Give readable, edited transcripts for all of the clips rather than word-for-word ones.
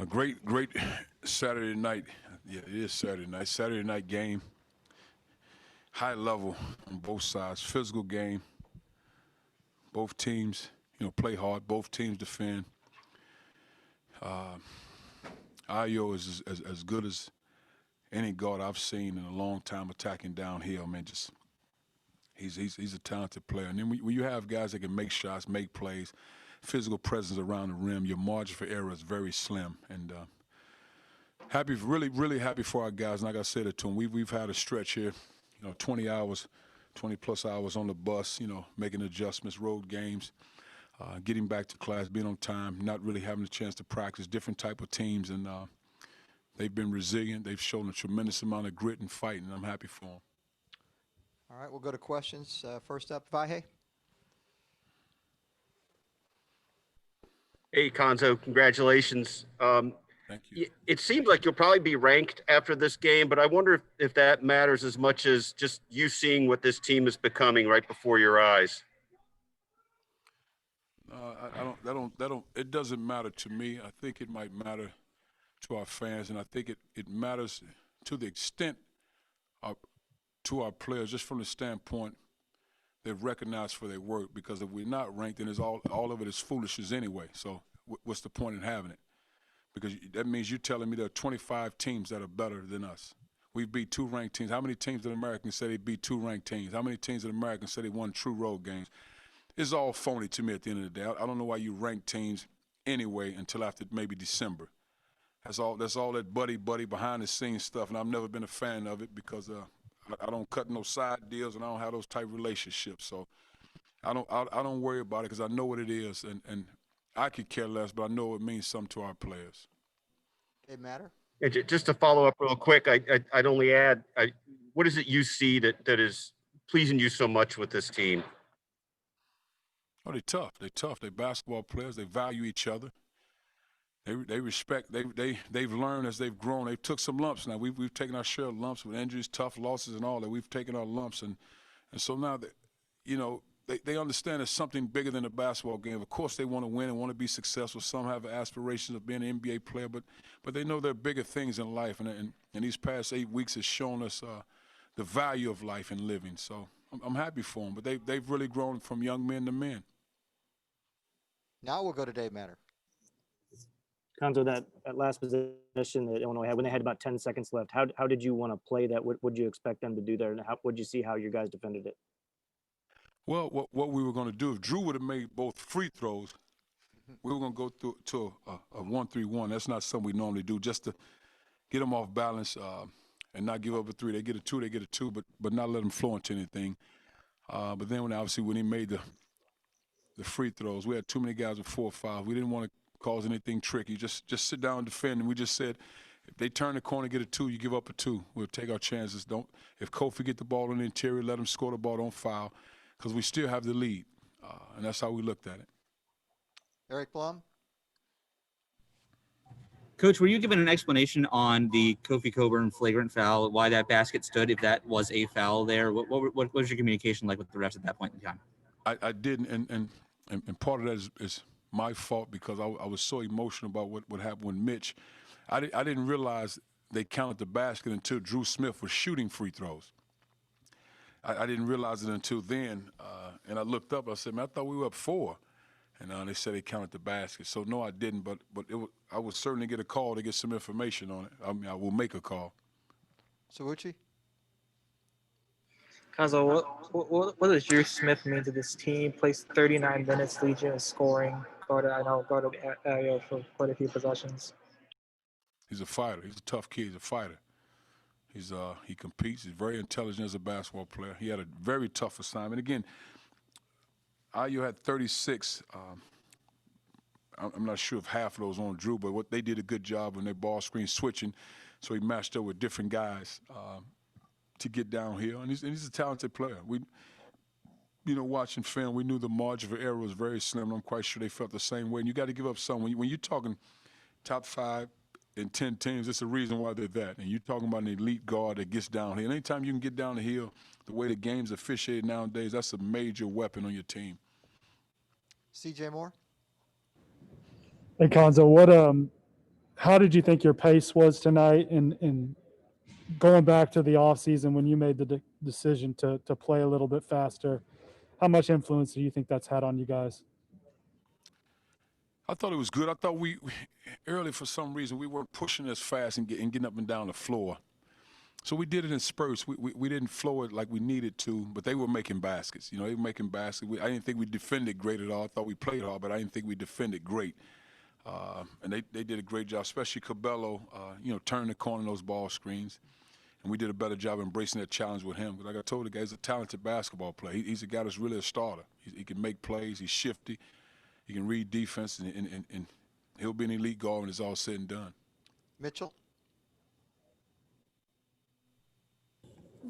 A great Saturday night. Yeah, it is Saturday night. Saturday night game. High level on both sides. Physical game. Both teams, play hard. Both teams defend. Ayo is as good as any guard I've seen in a long time attacking downhill. Man, just he's a talented player. And then when you have guys that can make shots, make plays, physical presence around the rim, your margin for error is very slim. And really happy for our guys. And like I said it to them, we've had a stretch here, 20 hours, 20 plus hours on the bus, making adjustments, road games, getting back to class, being on time, not really having a chance to practice, different type of teams. And they've been resilient. They've shown a tremendous amount of grit and fight, and I'm happy for them. All right, we'll go to questions. First up, Vahe. Hey, Cuonzo, congratulations. Thank you. It seems like you'll probably be ranked after this game, but I wonder if that matters as much as just you seeing what this team is becoming right before your eyes. It doesn't matter to me. I think it might matter to our fans, and I think it matters to the extent to our players, just from the standpoint they're recognized for their work. Because if we're not ranked, then it's all of it is foolishness anyway. So what's the point in having it? Because that means you're telling me there are 25 teams that are better than us. We've beat 2 ranked teams. How many teams in America say they beat 2 ranked teams? How many teams in America say they won true road games? It's all phony to me at the end of the day. I don't know why you rank teams anyway until after maybe December. That's all that buddy behind the scenes stuff, and I've never been a fan of it because I don't cut no side deals and I don't have those type of relationships. So I don't worry about it because I know what it is, and I could care less, but I know it means something to our players. It matter? Yeah, just to follow up real quick, I'd only add, what is it you see that is pleasing you so much with this team? Oh, they're tough. They're basketball players. They value each other. They respect. They've learned as they've grown. They've took some lumps now. We've taken our share of lumps with injuries, tough losses, and all that. We've taken our lumps, and so now that they understand it's something bigger than a basketball game. Of course, they want to win and want to be successful. Some have aspirations of being an NBA player, but they know there are bigger things in life, and these past 8 weeks has shown us the value of life and living. So I'm happy for them. But they've really grown from young men to men. Now we'll go to Dave Matter. Cuonzo, that last possession that Illinois had, when they had about 10 seconds left, how did you want to play that? What would you expect them to do there? And would you see how your guys defended it? Well, what we were going to do, if Drew would have made both free throws, we were going to go to a 1-3-1. That's not something we normally do, just to get them off balance and not give up a 3. They get a 2, they get a 2, but not let them flow into anything. But then when he made the free throws, we had too many guys with 4 or 5. We didn't want to cause anything tricky. Just sit down and defend. And we just said, if they turn the corner and get a 2, you give up a 2. We'll take our chances. If Kofi get the ball in the interior, let him score the ball, don't foul, because we still have the lead. And that's how we looked at it. Eric Blum. Coach, were you given an explanation on the Kofi Coburn flagrant foul, why that basket stood, if that was a foul there? What was your communication like with the refs at that point in time? I didn't, and part of that is my fault because I was so emotional about what happened with Mitch. I didn't realize they counted the basket until Drew Smith was shooting free throws. I didn't realize it until then, and I looked up. I said, man, I thought we were up 4. And they said they counted the basket. So, no, I didn't, but I would certainly get a call to get some information on it. I mean, I will make a call. Sawuchi? Cuonzo, what does Drew Smith mean to this team? Plays 39 minutes, leads you in scoring. Go to area for quite a few possessions. He's a fighter. He's a tough kid. He's a fighter. He competes. He's very intelligent as a basketball player. He had a very tough assignment. Again, IU had 36. I'm not sure if half of those on Drew, but what they did a good job on their ball screen switching, so he matched up with different guys to get downhill. And he's a talented player. Watching film, we knew the margin for error was very slim. I'm quite sure they felt the same way. And you got to give up some. When you're talking top 5 in 10 teams, it's a reason why they're that. And you're talking about an elite guard that gets downhill. Anytime you can get down the hill, the way the game's officiated nowadays, that's a major weapon on your team. CJ Moore? Hey, Cuonzo, how did you think your pace was tonight? And going back to the offseason when you made the decision to play a little bit faster, how much influence do you think that's had on you guys? I thought it was good. I thought we early, for some reason, we weren't pushing as fast and getting up and down the floor. So we did it in spurts. We didn't flow it like we needed to, but they were making baskets. They were making baskets. I didn't think we defended great at all. I thought we played hard, but I didn't think we defended great. And they did a great job, especially Cabello, turning the corner in those ball screens. And we did a better job embracing that challenge with him. Like I told the guy, he's a talented basketball player. He's a guy that's really a starter. He can make plays. He's shifty. He can read defense, and he'll be an elite guard when it's all said and done. Mitchell?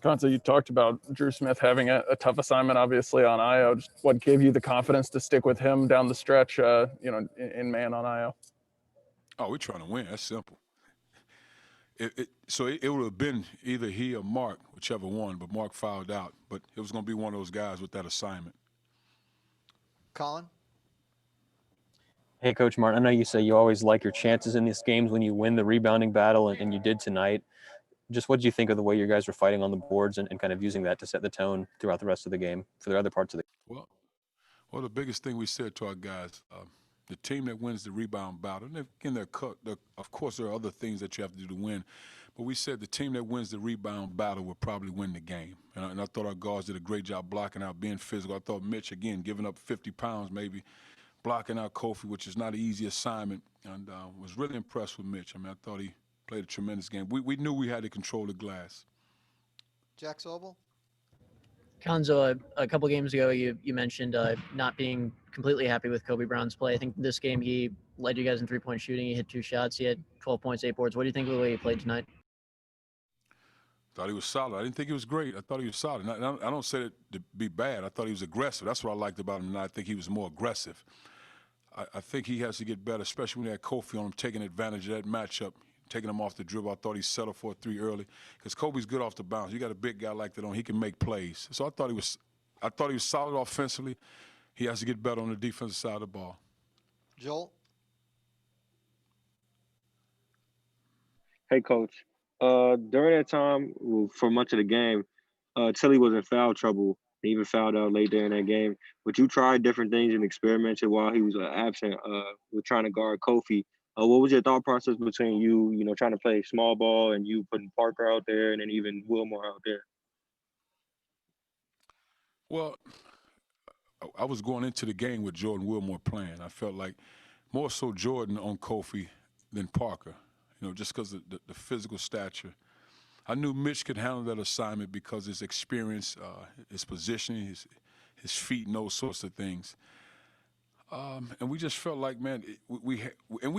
Cuonzo, you talked about Drew Smith having a tough assignment, obviously, on IO. Just what gave you the confidence to stick with him down the stretch, in man on IO? Oh, we're trying to win. That's simple. So it would have been either he or Mark, whichever one, but Mark fouled out. But it was going to be one of those guys with that assignment. Colin? Hey, Coach Martin, I know you say you always like your chances in these games when you win the rebounding battle, and you did tonight. Just what did you think of the way you guys were fighting on the boards and kind of using that to set the tone throughout the rest of the game for the other parts of the game? Well, the biggest thing we said to our guys, the team that wins the rebound battle, and again, of course there are other things that you have to do to win, but we said the team that wins the rebound battle will probably win the game. And I thought our guards did a great job blocking out, being physical. I thought Mitch, again, giving up 50 pounds maybe, blocking out Kofi, which is not an easy assignment, and was really impressed with Mitch. I mean, I thought he played a tremendous game. We knew we had to control the glass. Jack Sobel? Cuonzo, a couple games ago, you mentioned not being completely happy with Kobe Brown's play. I think this game he led you guys in three-point shooting. He hit 2 shots. He had 12 points, 8 boards. What do you think of the way he played tonight? Thought he was solid. I didn't think he was great. I thought he was solid. And I don't say it to be bad. I thought he was aggressive. That's what I liked about him tonight. I think he was more aggressive. I think he has to get better, especially when he had Kofi on him, taking advantage of that matchup, taking him off the dribble. I thought he settled for a 3 early because Kobe's good off the bounce. You got a big guy like that on, he can make plays. So I thought he was solid offensively. He has to get better on the defensive side of the ball. Joel? Hey, Coach. During that time, for much of the game, Tilly was in foul trouble. He even fouled out late there in that game. But you tried different things and experimented while he was absent with trying to guard Kofi. What was your thought process between you trying to play small ball and you putting Parker out there and then even Wilmore out there? Well, I was going into the game with Jordan Wilmore playing. I felt like more so Jordan on Kofi than Parker, just because of the physical stature. I knew Mitch could handle that assignment because his experience, his positioning, his feet, and those sorts of things. And we just felt like, man, we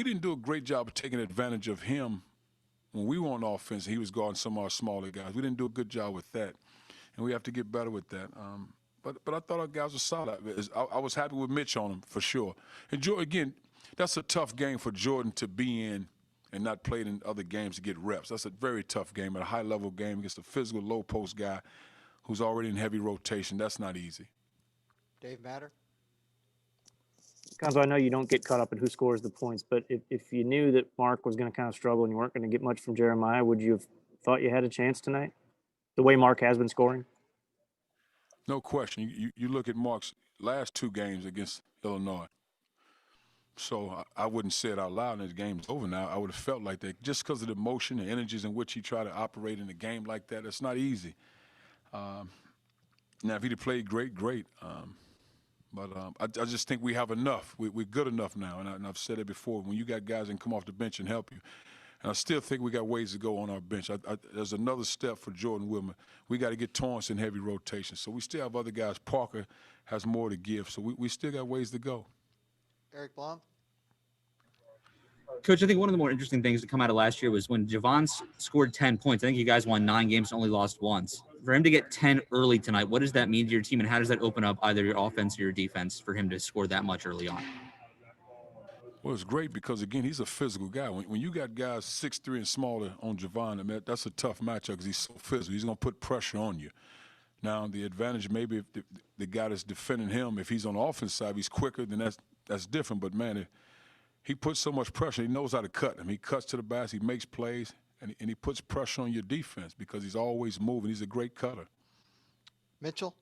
didn't do a great job of taking advantage of him when we were on offense. He was guarding some of our smaller guys. We didn't do a good job with that, and we have to get better with that. But I thought our guys were solid. I was happy with Mitch on him for sure. And Jordan, again, that's a tough game for Jordan to be in and not played in other games to get reps. That's a very tough game, a high-level game against a physical low-post guy who's already in heavy rotation. That's not easy. Dave Matter? Cuonzo, I know you don't get caught up in who scores the points, but if you knew that Mark was going to kind of struggle and you weren't going to get much from Jeremiah, would you have thought you had a chance tonight? The way Mark has been scoring? No question. You look at Mark's last 2 games against Illinois. So I wouldn't say it out loud and the game's over now. I would have felt like that just because of the emotion and energies in which he tried to operate in a game like that. It's not easy. Now, if he'd have played great. But I just think we have enough. We're good enough now, and I've said it before. When you got guys that can come off the bench and help you, and I still think we got ways to go on our bench. There's another step for Jordan Wilmer. We got to get Torrance in heavy rotation. So we still have other guys. Parker has more to give. So we still got ways to go. Eric Blum? Coach, I think one of the more interesting things to come out of last year was when Javon scored 10 points. I think you guys won 9 games and only lost once. For him to get 10 early tonight, what does that mean to your team, and how does that open up either your offense or your defense for him to score that much early on? Well, it's great because, again, he's a physical guy. When you got guys 6'3" and smaller on Javon, I mean, that's a tough matchup because he's so physical. He's going to put pressure on you. Now, the advantage maybe if the guy that's defending him, if he's on the offense side, he's quicker, then that's different. But, man, he puts so much pressure. He knows how to cut. I mean, he cuts to the basket, he makes plays, and he puts pressure on your defense because he's always moving. He's a great cutter. Mitchell?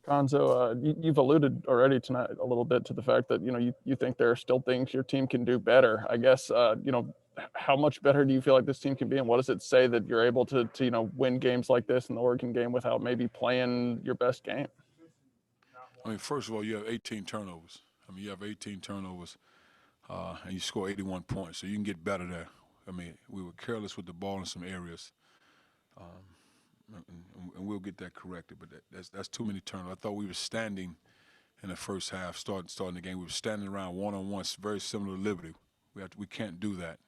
Cuonzo, you've alluded already tonight a little bit to the fact that, you think there are still things your team can do better. I guess, how much better do you feel like this team can be, and what does it say that you're able to win games like this in the Oregon game without maybe playing your best game? I mean, first of all, you have 18 turnovers. I mean, you have 18 turnovers, and you score 81 points, so you can get better there. I mean, we were careless with the ball in some areas, and we'll get that corrected. But that's too many turnovers. I thought we were standing in the first half, starting the game. We were standing around one-on-ones, very similar to Liberty. We can't do that.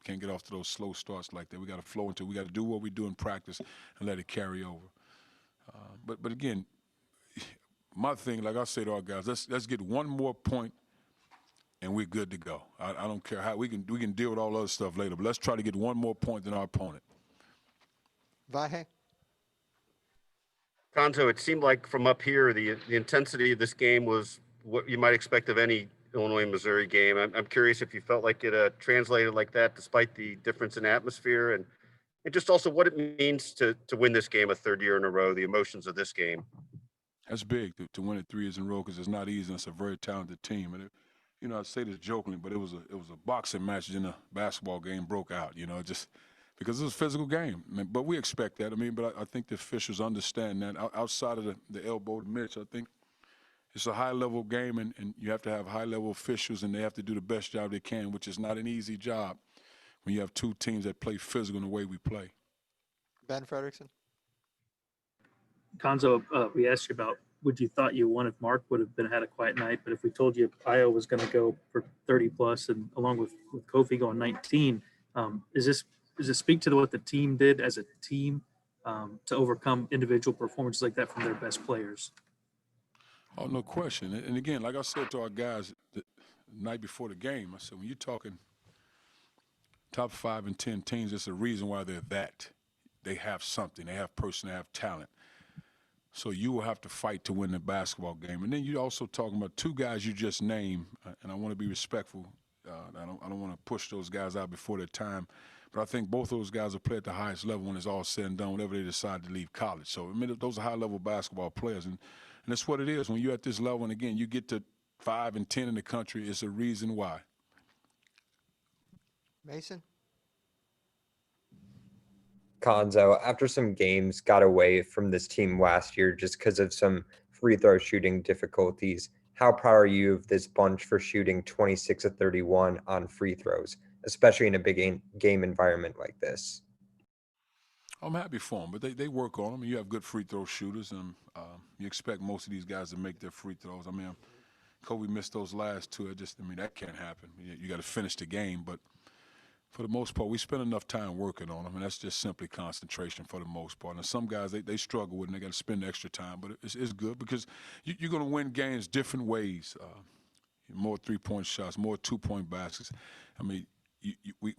Can't get off to those slow starts like that. We got to flow into. We got to do what we do in practice and let it carry over. But again, my thing, like I say to our guys, let's get one more point, and we're good to go. I don't care how we can deal with all other stuff later, but let's try to get one more point than our opponent. Vahe? Cuonzo, it seemed like from up here, the intensity of this game was what you might expect of any Illinois-Missouri game. I'm curious if you felt like it translated like that despite the difference in atmosphere, and just also what it means to win this game a third year in a row, the emotions of this game. That's big to win it 3 years in a row because it's not easy, and it's a very talented team. And I say this jokingly, but it was a boxing match in a basketball game broke out, just because it was a physical game. But we expect that. I mean, but I think the officials understand that. Outside of the elbow to Mitch, I think it's a high-level game, and you have to have high-level officials, and they have to do the best job they can, which is not an easy job when you have two teams that play physical in the way we play. Ben Frederickson? Cuonzo, we asked you about would you thought you won if Mark would have had a quiet night, but if we told you Io was going to go for 30 plus and along with Kofi going 19, does it speak to what the team did as a team to overcome individual performances like that from their best players? Oh, no question. And again, like I said to our guys the night before the game, I said, when you're talking top 5 and 10 teams, there's a reason why they're that. They have something. They have person. They have talent. So you will have to fight to win the basketball game. And then you're also talking about 2 guys you just named, and I want to be respectful. I don't want to push those guys out before their time. But I think both of those guys will play at the highest level when it's all said and done, whenever they decide to leave college. So, I mean, those are high-level basketball players. And that's what it is. When you're at this level, and again, you get to 5 and 10 in the country, it's a reason why. Mason? Cuonzo, after some games got away from this team last year just because of some free throw shooting difficulties, how proud are you of this bunch for shooting 26 of 31 on free throws, especially in a big game environment like this? I'm happy for them, but they work on them. You have good free throw shooters, and you expect most of these guys to make their free throws. I mean, Kobe missed those last 2. That can't happen. You got to finish the game, but for the most part, we spend enough time working on them, and that's just simply concentration for the most part. And some guys, they struggle with it, and they got to spend extra time, but it's good because you're going to win games different ways. More three-point shots, more two-point baskets. I mean,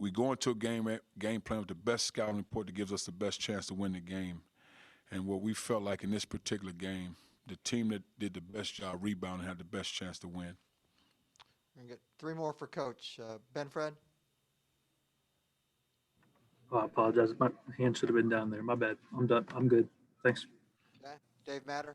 we go into a game plan with the best scouting report that gives us the best chance to win the game. And what we felt like in this particular game, the team that did the best job rebounding had the best chance to win. We get 3 more for Coach. Ben Fred? Oh, I apologize. My hand should have been down there. My bad. I'm done. I'm good. Thanks. Okay. Dave Matter?